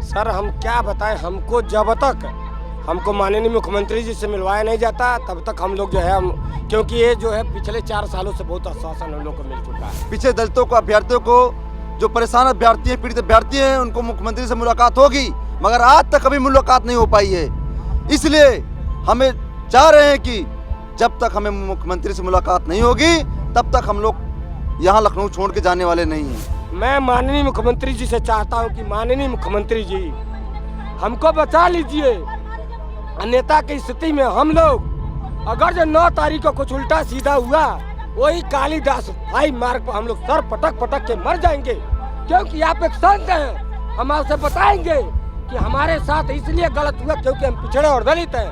Sir हम क्या बताएं, हमको जब तक हमको माननीय मुख्यमंत्री जी से मिलवाया नहीं जाता तब तक हम लोग जो है हम, क्योंकि ये जो है पिछले 4 सालों से बहुत आश्वासन हम लोग को मिल चुका है। पीछे दलितों को, अभ्यर्थियों को, जो परेशान अभ्यर्थी हैं, पीड़ित अभ्यर्थी हैं, उनको मुख्यमंत्री से मुलाकात होगी, मगर आज तक कभी मुलाकात नहीं हो पाई है। इसलिए हमें चाह रहे हैं कि जब तक हमें मुख्यमंत्री से मुलाकात नहीं होगी तब तक हम लोग यहाँ लखनऊ छोड़ के जाने वाले नहीं हैं। मैं माननीय मुख्यमंत्री जी से चाहता हूँ कि माननीय मुख्यमंत्री जी हमको बचा लीजिए। अन्यथा की स्थिति में हम लोग अगर जो 9 तारीख को कुछ उल्टा सीधा हुआ, वही कालिदास भाई मार्ग पर हम लोग सर पटक पटक के मर जाएंगे। क्योंकि आप एक संत हैं, हम आपसे बताएंगे कि हमारे साथ इसलिए गलत हुआ क्योंकि हम पिछड़े और दलित हैं।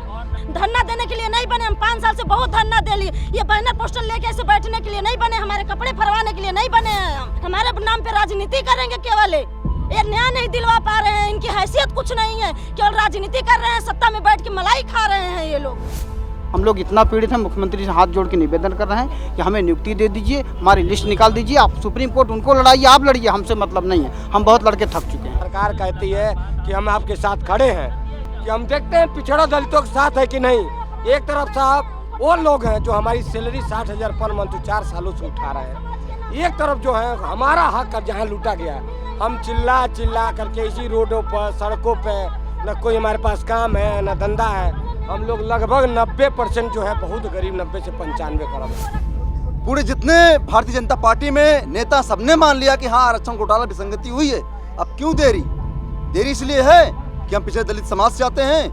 धरना देने के लिए नहीं बने, हम 5 साल से बहुत धरना दे लिए। ये बैनर पोस्टर लेके ऐसे बैठने के लिए नहीं बने, हमारे कपड़े फरवाने के लिए नहीं बने हैं। हमारे नाम पे राजनीति करेंगे केवल, ये न्याय नहीं दिलवा पा रहे हैं, इनकी हैसियत कुछ नहीं है, केवल राजनीति कर रहे हैं, सत्ता में बैठ के मलाई खा रहे हैं ये लोग। हम लोग इतना पीड़ित हैं, मुख्यमंत्री से हाथ जोड़ के निवेदन कर रहे हैं कि हमें नियुक्ति दे दीजिए, हमारी लिस्ट निकाल दीजिए। आप सुप्रीम कोर्ट उनको लड़ाइए, आप लड़िए, हमसे मतलब नहीं है, हम बहुत लड़के थक चुके हैं। सरकार कहती है कि हम आपके साथ खड़े हैं, कि हम देखते हैं पिछड़ा दलितों के साथ है कि नहीं। एक तरफ साहब वो लोग हैं जो हमारी सैलरी 60,000 पर मंथ 4 सालों से उठा रहे हैं, एक तरफ जो है हमारा हक जहाँ लूटा गया है, हम चिल्ला चिल्ला करके इसी रोडों पर, सड़कों पे, न कोई हमारे पास काम है न धंधा है। हम लोग लगभग 90% जो है बहुत गरीब, 90 से 95 करोड़। पूरे जितने भारतीय जनता पार्टी में नेता सबने मान लिया कि हाँ आरक्षण घोटाला विसंगति हुई है। अब क्यों देरी? देरी इसलिए है कि हम पिछड़े दलित समाज से आते हैं।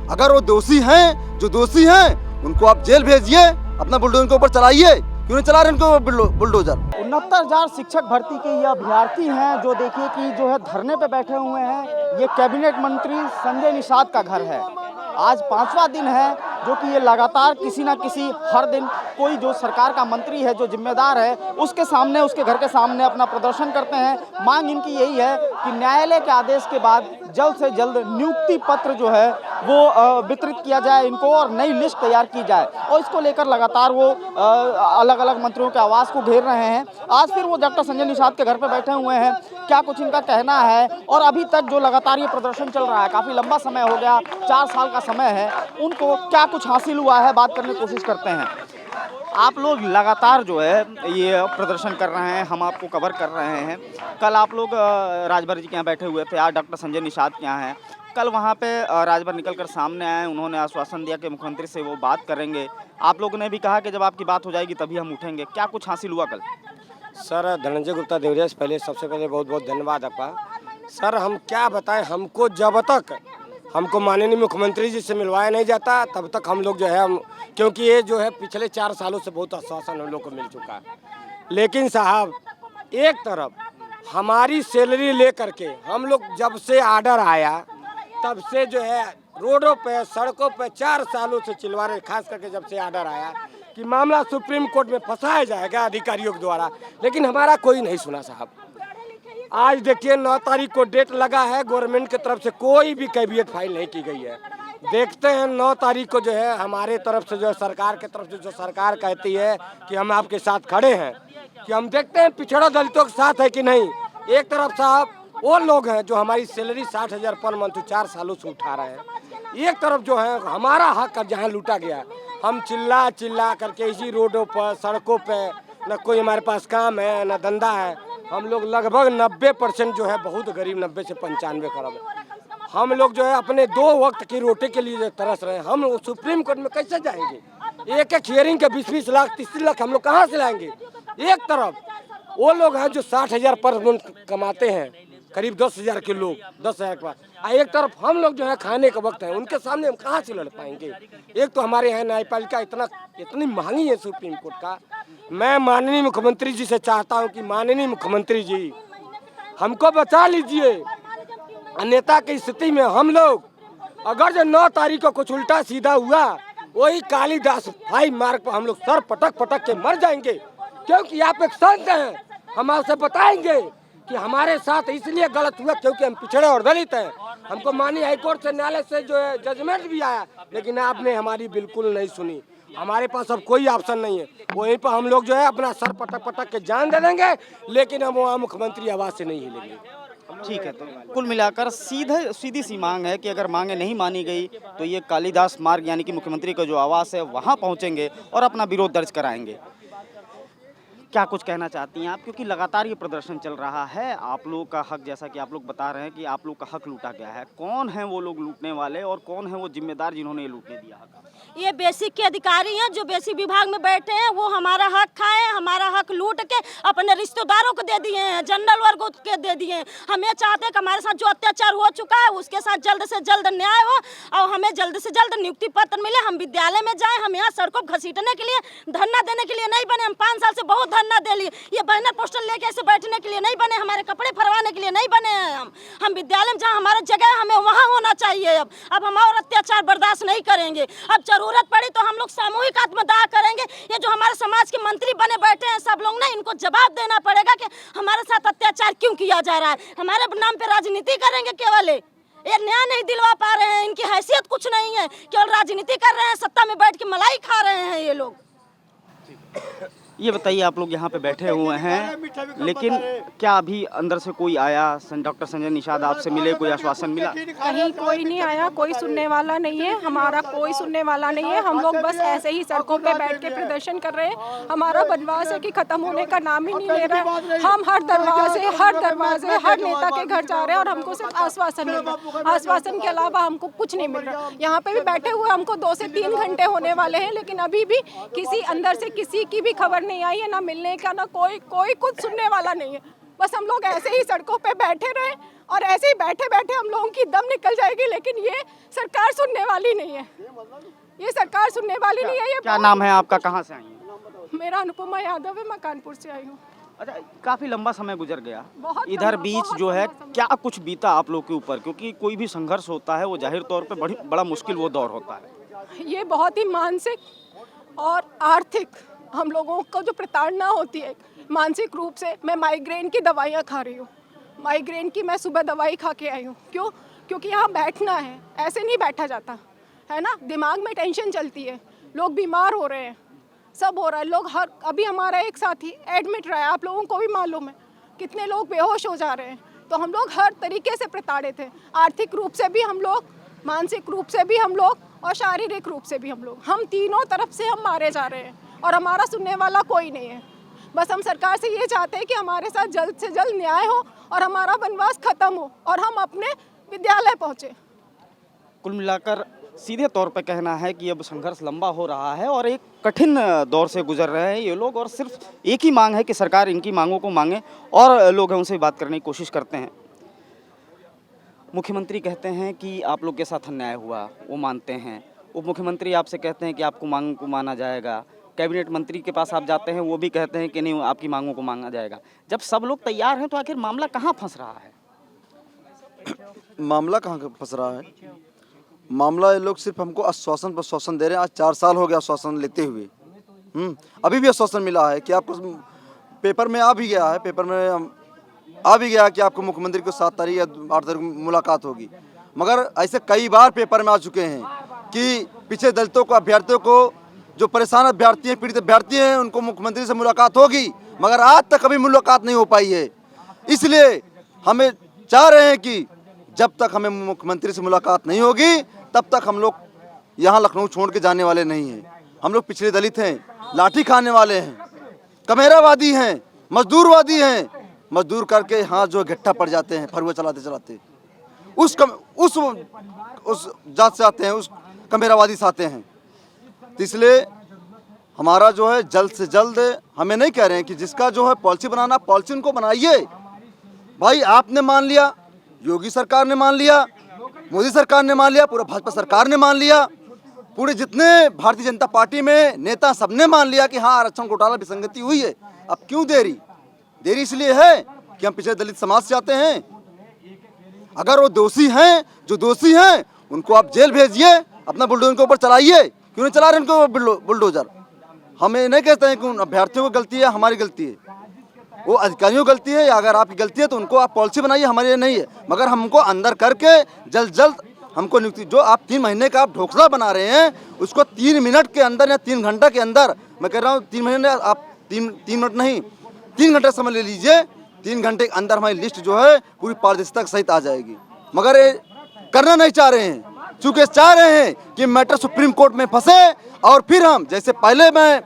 अगर वो दोषी हैं, जो दोषी हैं उनको आप जेल भेजिए, अपना बुलडोजर के ऊपर चलाइए। क्यों नहीं चला रहे उनको बुलडोजर? 69,000 शिक्षक भर्ती के ये अभ्यर्थी हैं जो देखिए कि जो है धरने पे बैठे हुए हैं। ये कैबिनेट मंत्री संजय निषाद का घर है। आज 5वां दिन है जो कि ये लगातार किसी ना किसी हर दिन कोई जो सरकार का मंत्री है, जो जिम्मेदार है, उसके सामने, उसके घर के सामने अपना प्रदर्शन करते हैं। मांग इनकी यही है कि न्यायालय के आदेश के बाद जल्द से जल्द नियुक्ति पत्र जो है वो वितरित किया जाए इनको और नई लिस्ट तैयार की जाए। और इसको लेकर लगातार वो अलग अलग मंत्रियों के आवास को घेर रहे हैं। आज फिर वो डॉक्टर संजय निषाद के घर पर बैठे हुए हैं। क्या कुछ इनका कहना है और अभी तक जो लगातार ये प्रदर्शन चल रहा है, काफ़ी लंबा समय हो गया, 4 साल का समय है, उनको क्या कुछ हासिल हुआ है, बात करने की कोशिश करते हैं। आप लोग लगातार जो है ये प्रदर्शन कर रहे हैं, हम आपको कवर कर रहे हैं। कल आप लोग राजभर जी के यहाँ बैठे हुए थे, आज डॉक्टर संजय निषाद के यहाँ हैं। कल वहाँ पे राजभर निकल कर सामने आए, उन्होंने आश्वासन दिया कि मुख्यमंत्री से वो बात करेंगे। आप लोगों ने भी कहा कि जब आपकी बात हो जाएगी तभी हम उठेंगे। क्या कुछ हासिल हुआ कल? सर धनंजय गुप्ता देवरिया से पहले सबसे पहले बहुत बहुत धन्यवाद आपका। सर हम क्या बताएं, हमको जब तक हमको माननीय मुख्यमंत्री जी से मिलवाया नहीं जाता तब तक हम लोग जो है हम, क्योंकि ये जो है पिछले 4 सालों से बहुत आश्वासन हम लोग को मिल चुका है। लेकिन साहब एक तरफ हमारी सैलरी ले करके हम लोग जब से आर्डर आया तब से जो है रोडों पे, सड़कों पे 4 सालों से चिल्ला रहे, खास करके जब से आर्डर आया कि मामला सुप्रीम कोर्ट में फंसाया जाएगा अधिकारियों के द्वारा, लेकिन हमारा कोई नहीं सुना साहब। आज देखिए 9 तारीख को डेट लगा है, गवर्नमेंट की तरफ से कोई भी कैबिनेट फाइल नहीं की गई है। देखते हैं 9 तारीख को जो है हमारे तरफ से जो है सरकार की तरफ से जो सरकार कहती है कि हम आपके साथ खड़े हैं, कि हम देखते हैं पिछड़ा दलितों के साथ है कि नहीं। एक तरफ साहब वो लोग हैं जो हमारी सैलरी 60,000 पर मंथ 4 सालों से उठा रहे हैं, एक तरफ जो है हमारा हक जहाँ लूटा गया है, हम चिल्ला चिल्ला करके इसी रोडों पर, सड़कों पे, न कोई हमारे पास काम है न धंधा है। हम लोग लगभग 90% जो है बहुत गरीब, 90 से 95 करोड़। हम लोग जो है अपने 2 वक्त की रोटी के लिए तरस रहे हैं। हम सुप्रीम कोर्ट में कैसे जाएंगे? एक एक हियरिंग के 20-20 लाख, 30 लाख हम लोग कहाँ से लाएंगे? एक तरफ वो लोग हैं जो 60,000 पर मंथ कमाते हैं, करीब 10,000 के लोग, 10,000 के बाद। एक तरफ हम लोग जो है खाने का वक्त है, उनके सामने हम कहाँ से लड़ पाएंगे? एक तो हमारे यहाँ न्यायपालिका इतनी महंगी है सुप्रीम कोर्ट का। मैं माननीय मुख्यमंत्री जी से चाहता हूँ कि माननीय मुख्यमंत्री जी हमको बचा लीजिए। अन्यथा की स्थिति में हम लोग अगर जो 9 तारीख को कुछ उल्टा सीधा हुआ, वही कालिदास भाई मार्ग पर हम लोग सर पटक पटक के मर जाएंगे। क्योंकि आप एक संत हैं, हम आपसे बताएंगे कि हमारे साथ इसलिए गलत हुआ क्योंकि हम पिछड़े और दलित हैं। हमको माननीय हाईकोर्ट से, न्यायालय से जो है जजमेंट भी आया, लेकिन आपने हमारी बिल्कुल नहीं सुनी। हमारे पास अब कोई ऑप्शन नहीं है, वहीं पर हम लोग जो है अपना सर पटक पटक के जान दे देंगे, लेकिन हम वहाँ मुख्यमंत्री आवास से नहीं हिलेंगे। ठीक है, तो कुल मिलाकर सीधी सी मांग है कि अगर मांगे नहीं मानी गई तो ये कालिदास मार्ग यानी कि मुख्यमंत्री का जो आवास है वहाँ पहुँचेंगे और अपना विरोध दर्ज कराएंगे। क्या कुछ कहना चाहती हैं आप, क्योंकि लगातार ये प्रदर्शन चल रहा है, आप लोगों का हक, जैसा कि आप लोग बता रहे हैं कि आप लोग का हक लूटा गया है, कौन है वो लोग लूटने वाले और कौन है वो जिम्मेदार जिन्होंने ये लूटने दिया हक? ये बेसिक के अधिकारी हैं जो बेसिक विभाग में बैठे हैं, वो हमारा हक खाए, हमारा हक लूट के अपने रिश्तेदारों को दे दिए हैं, जनरल वर्ग को दे दिए हैं। हम ये चाहते हैं कि हमारे साथ जो अत्याचार हो चुका है उसके साथ जल्द से जल्द न्याय हो और हमें जल्द से जल्द नियुक्ति पत्र मिले, हम विद्यालय में जाएं। हम यहाँ सड़कों को घसीटने के लिए, धरना देने के लिए नहीं बने। हम 5 साल से बहुत धरना दे लिए, ये बैनर पोस्टर लेके ऐसे बैठने के लिए नहीं बने, हमारे कपड़े फरवाने के लिए नहीं बने हैं। हम विद्यालय में जहाँ हमारा जगह है हमें वहाँ होना चाहिए। अब हम और अत्याचार बर्दाश्त नहीं करेंगे। अब जरूरत पड़ी तो हम लोग सामूहिक आत्मदाह करेंगे। ये जो हमारे समाज के मंत्री बने बैठे हैं सब लोग ना, इनको जवाब देना पड़ेगा कि हमारे साथ अत्याचार क्यों किया जा रहा है। हमारे नाम पे राजनीति करेंगे केवल, ये न्याय नहीं दिलवा पा रहे हैं, इनकी हैसियत कुछ नहीं है, केवल राजनीति कर रहे हैं, सत्ता में बैठ के मलाई खा रहे हैं ये लोग। ये बताइए, आप लोग यहाँ पे बैठे हुए हैं, लेकिन क्या अभी अंदर से कोई आया? डॉक्टर संजय निषाद आपसे मिले, कोई आश्वासन मिला? कहीं कोई नहीं आया, कोई सुनने वाला नहीं है, हमारा कोई सुनने वाला नहीं है। हम लोग बस ऐसे ही सड़कों पे बैठ के प्रदर्शन कर रहे हैं। हमारा बनवास है कि खत्म होने का नाम ही नहीं ले रहा है। हम हर दरवाजे हर नेता के घर जा रहे हैं और हमको सिर्फ आश्वासन मिल रहा है। आश्वासन के अलावा हमको कुछ नहीं मिल रहा। यहाँ पे भी बैठे हुए हमको 2 से 3 घंटे होने वाले हैं, लेकिन अभी भी किसी अंदर से किसी की भी खबर नहीं आई है, ना मिलने का, ना कोई कुछ सुनने वाला नहीं है। बस हम लोग ऐसे ही सड़कों पे बैठे रहे और ऐसे ही बैठे बैठे हम लोगों की दम निकल जाएगी, लेकिन ये सरकार सुनने वाली नहीं है। ये सरकार सुनने वाली नहीं है। ये क्या नाम है आपका, कहाँ से आई हैं? मेरा अनुपमा यादव है, मैं कानपुर से आई हूँ। अच्छा, काफी लंबा समय गुजर गया बहुत इधर लंबा, बीच बहुत जो है, लंबा समय। क्या कुछ बीता आप लोग के ऊपर? क्योंकि कोई भी संघर्ष होता है वो जाहिर तौर पे बड़ा मुश्किल वो दौर होता है। ये बहुत ही मानसिक और आर्थिक हम लोगों को जो प्रताड़ना होती है मानसिक रूप से। मैं माइग्रेन की दवाइयाँ खा रही हूँ, माइग्रेन की मैं सुबह दवाई खा के आई हूँ। क्यों? क्योंकि यहाँ बैठना है, ऐसे नहीं बैठा जाता है ना। दिमाग में टेंशन चलती है, लोग बीमार हो रहे हैं, सब हो रहा है। लोग अभी हमारा एक साथी एडमिट रहा है, आप लोगों को भी मालूम है, कितने लोग बेहोश हो जा रहे हैं। तो हम लोग हर तरीके से प्रताड़ित हैं, आर्थिक रूप से भी हम लोग, मानसिक रूप से भी हम लोग और शारीरिक रूप से भी हम लोग। हम तीनों तरफ से हम मारे जा रहे हैं और हमारा सुनने वाला कोई नहीं है। बस हम सरकार से ये चाहते हैं कि हमारे साथ जल्द से जल्द न्याय हो और हमारा वनवास खत्म हो और हम अपने विद्यालय पहुँचे। कुल मिलाकर सीधे तौर पे कहना है कि अब संघर्ष लंबा हो रहा है और एक कठिन दौर से गुजर रहे हैं ये लोग, और सिर्फ एक ही मांग है कि सरकार इनकी मांगों को मांगे, और लोग हैं उनसे बात करने की कोशिश करते हैं। मुख्यमंत्री कहते हैं कि आप लोग के साथ अन्याय हुआ, वो मानते हैं। उप मुख्यमंत्री आपसे कहते हैं कि आपको मांग को माना जाएगा। कैबिनेट मंत्री के पास आप जाते हैं, वो भी कहते हैं कि नहीं, आपकी मांगों को मांगा जाएगा। जब सब लोग तैयार हैं तो आखिर मामला कहाँ फंस रहा है? मामला कहाँ फंस रहा है? मामला ये लोग सिर्फ हमको आश्वासन पर आश्वासन दे रहे हैं। आज 4 साल हो गया आश्वासन लेते हुए। अभी भी आश्वासन मिला है कि आपको पेपर में आ भी गया है, पेपर में आ भी गया कि आपको मुख्यमंत्री को 7 तारीख या 8 तारीख मुलाकात होगी। मगर ऐसे कई बार पेपर में आ चुके हैं कि पीछे दलितों को, अभ्यर्थियों को, जो परेशान अभ्यर्थी हैं, पीड़ित अभ्यर्थी हैं, उनको मुख्यमंत्री से मुलाकात होगी, मगर आज तक कभी मुलाकात नहीं हो पाई है। इसलिए हमें चाह रहे हैं कि जब तक हमें मुख्यमंत्री से मुलाकात नहीं होगी तब तक हम लोग यहाँ लखनऊ छोड़ के जाने वाले नहीं हैं। हम लोग पिछड़े दलित हैं, लाठी खाने वाले हैं, कमेरावादी हैं, मजदूरवादी हैं। मजदूर करके हाथ जो गट्ठा पड़ जाते हैं फरुआ चलाते चलाते, उस जात से आते हैं, उस कमेरावादी से आते हैं। तो इसलिए हमारा जो है जल्द से जल्द, हमें नहीं कह रहे हैं कि जिसका जो है पॉलिसी बनाना, पॉलिसी उनको बनाइए। भाई आपने मान लिया, योगी सरकार ने मान लिया, मोदी सरकार ने मान लिया, पूरा भाजपा सरकार ने मान लिया, पूरे जितने भारतीय जनता पार्टी में नेता सबने मान लिया कि हाँ आरक्षण घोटाला विसंगति हुई है। अब क्यों देरी? देरी इसलिए है कि हम पिछड़े दलित समाज से आते हैं। अगर वो दोषी हैं, जो दोषी हैं उनको आप जेल भेजिए, अपना बुलडोजर के ऊपर चलाइए। क्यों नहीं चला रहे उनको बुलडोजर? हमें नहीं कहते हैं कि उन अभ्यर्थियों को गलती है, हमारी गलती है, वो अधिकारियों की गलती है, या अगर आपकी गलती है तो उनको आप पॉलिसी बनाइए, हमारे लिए नहीं है। मगर हमको अंदर करके जल्द हमको नियुक्ति, जो आप 3 महीने का आप ढोकला बना रहे हैं उसको 3 मिनट के अंदर या 3 घंटा के अंदर, मैं कह रहा हूँ 3 महीने, आप 3 मिनट नहीं 3 घंटा समय ले लीजिए, 3 घंटे के अंदर हमारी लिस्ट जो है पूरी पारदर्शिता के सहित आ जाएगी, मगर ये करना नहीं चाह रहे हैं। चूंकि चाह रहे हैं कि मैटर सुप्रीम कोर्ट में फंसे और फिर हम, जैसे पहले मैं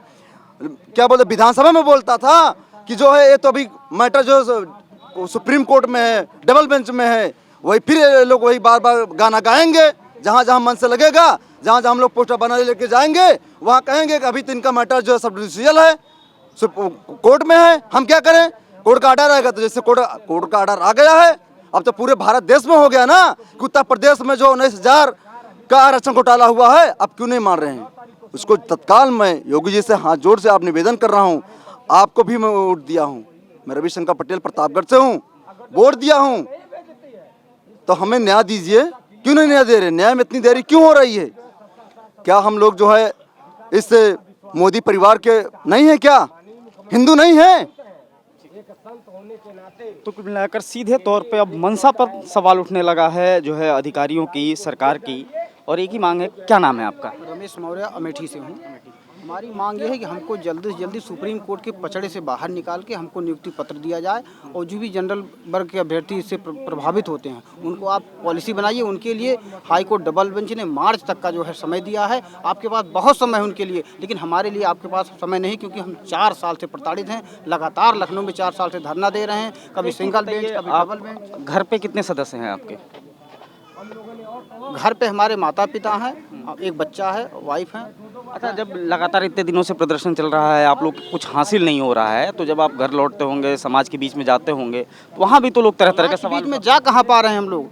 क्या बोलते विधानसभा में बोलता था कि जो है ये तो अभी मैटर जो सुप्रीम कोर्ट में है, डबल बेंच में है, वही फिर ये लोग वही बार बार गाना गाएंगे, जहाँ जहाँ मन से लगेगा, जहाँ जहाँ हम लोग पोस्टर बना लेके जाएंगे वहाँ कहेंगे कि अभी तो इनका मैटर जो है सब जुडिशियल है, कोर्ट में है, हम क्या करें। कोर्ट का ऑर्डर आएगा तो जैसे कोर्ट का ऑर्डर आ गया है, अब तो पूरे भारत देश में हो गया ना कि उत्तर प्रदेश में जो 19,000 का आरक्षण घोटाला हुआ है, अब क्यों नहीं मान रहे हैं उसको। तत्काल मैं योगी जी से हाथ जोड़ से आप निवेदन कर रहा हूँ, आपको भी मैं वोट दिया हूँ, मैं रविशंकर पटेल प्रतापगढ़ से हूँ, वोट दिया हूँ, तो हमें न्याय दीजिए। क्यों नहीं न्याय दे रहे, न्याय में इतनी देरी क्यों हो रही है। क्या हम लोग जो है इस मोदी परिवार के नहीं है, क्या हिंदू नहीं है। तो कुल मिलाकर सीधे तौर पे अब मनसा पर सवाल उठने लगा है जो है अधिकारियों की, सरकार की, और एक ही मांग है। क्या नाम है आपका? रमेश मौर्य, अमेठी से हूँ। हमारी मांग ये है कि हमको जल्दी से जल्दी सुप्रीम कोर्ट के पचड़े से बाहर निकाल के हमको नियुक्ति पत्र दिया जाए, और जो भी जनरल वर्ग के अभ्यर्थी इससे प्रभावित होते हैं उनको आप पॉलिसी बनाइए। उनके लिए हाई कोर्ट डबल बेंच ने मार्च तक का जो है समय दिया है, आपके पास बहुत समय है उनके लिए, लेकिन हमारे लिए आपके पास समय नहीं, क्योंकि हम 4 साल से प्रताड़ित हैं। लगातार लखनऊ में 4 साल से धरना दे रहे हैं, कभी सिंगल बेंच, कभी डबल बेंच। घर पे कितने सदस्य हैं आपके? घर पे हमारे माता पिता हैं, एक बच्चा है, वाइफ है। अच्छा, जब लगातार इतने दिनों से प्रदर्शन चल रहा है, आप लोग कुछ हासिल नहीं हो रहा है, तो जब आप घर लौटते होंगे, समाज के बीच में जाते होंगे, तो वहाँ भी तो लोग तरह तरह के सवाल बीच में जा कहाँ पा रहे हैं हम लोग।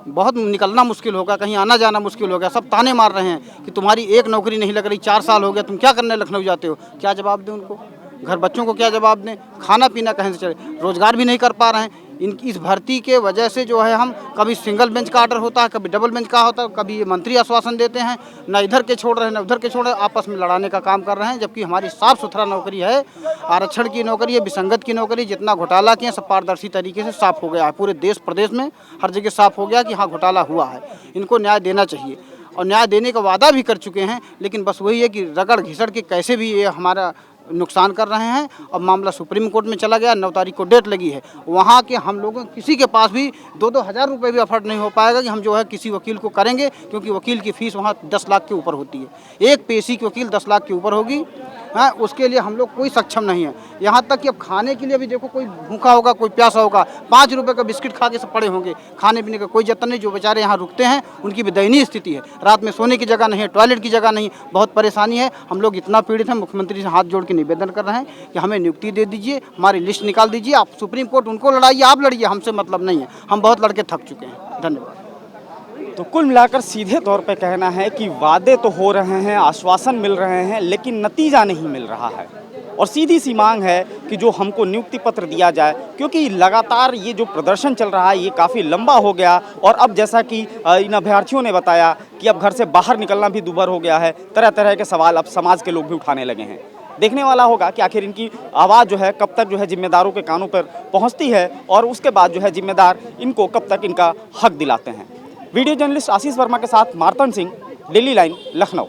बहुत निकलना मुश्किल होगा, कहीं आना जाना मुश्किल हो गया। सब ताने मार रहे हैं कि तुम्हारी एक नौकरी नहीं लग रही, 4 साल हो गया, तुम क्या करने लखनऊ जाते हो। क्या जवाब दें उनको, घर बच्चों को क्या जवाब दें, खाना पीना कहीं से चले, रोजगार भी नहीं कर पा रहे हैं। इनकी इस भर्ती के वजह से जो है हम कभी सिंगल बेंच का ऑर्डर होता है, कभी डबल बेंच का होता है, कभी ये मंत्री आश्वासन देते हैं, ना इधर के छोड़ रहे हैं ना उधर के छोड़ रहे हैं, आपस में लड़ाने का काम कर रहे हैं। जबकि हमारी साफ़ सुथरा नौकरी है, आरक्षण की नौकरी है, विसंगत की नौकरी। जितना घोटाला किया सब पारदर्शी तरीके से साफ हो गया है, पूरे देश प्रदेश में हर जगह साफ हो गया कि हाँ घोटाला हुआ है। इनको न्याय देना चाहिए और न्याय देने का वादा भी कर चुके हैं, लेकिन बस वही है कि रगड़ घिसड़ के कैसे भी ये हमारा नुकसान कर रहे हैं। अब मामला सुप्रीम कोर्ट में चला गया, 9 तारीख को डेट लगी है। वहाँ के हम लोगों किसी के पास भी 2-2 हज़ार रुपये भी अफोर्ड नहीं हो पाएगा कि हम जो है किसी वकील को करेंगे, क्योंकि वकील की फ़ीस वहाँ 10 लाख के ऊपर होती है। एक पेशी की वकील 10 लाख के ऊपर होगी। हाँ, उसके लिए हम लोग कोई सक्षम नहीं है। यहाँ तक कि अब खाने के लिए भी देखो, कोई भूखा होगा, कोई प्यासा होगा, 5 रुपये का बिस्किट खा के सब पड़े होंगे, खाने पीने का कोई जतन नहीं। जो बेचारे यहाँ रुकते हैं उनकी भी दयनीय स्थिति है, रात में सोने की जगह नहीं है, टॉयलेट की जगह नहीं, बहुत परेशानी है। हम लोग इतना पीड़ित हैं, मुख्यमंत्री से हाथ जोड़ के निवेदन कर रहे हैं कि हमें नियुक्ति दे दीजिए, हमारी लिस्ट निकाल दीजिए। आप सुप्रीम कोर्ट उनको लड़ाइए, आप लड़िए, हमसे मतलब नहीं है, हम बहुत लड़के थक चुके हैं। धन्यवाद। तो कुल मिलाकर सीधे तौर पे कहना है कि वादे तो हो रहे हैं, आश्वासन मिल रहे हैं, लेकिन नतीजा नहीं मिल रहा है। और सीधी सी मांग है कि जो हमको नियुक्ति पत्र दिया जाए, क्योंकि लगातार ये जो प्रदर्शन चल रहा है ये काफ़ी लंबा हो गया। और अब जैसा कि इन अभ्यर्थियों ने बताया कि अब घर से बाहर निकलना भी दूभर हो गया है, तरह तरह के सवाल अब समाज के लोग भी उठाने लगे हैं। देखने वाला होगा कि आखिर इनकी आवाज़ जो है कब तक जो है जिम्मेदारों के कानों पर पहुंचती है, और उसके बाद जो है जिम्मेदार इनको कब तक इनका हक दिलाते हैं। वीडियो जर्नलिस्ट आशीष वर्मा के साथ मार्तन सिंह, डेली लाइन, लखनऊ।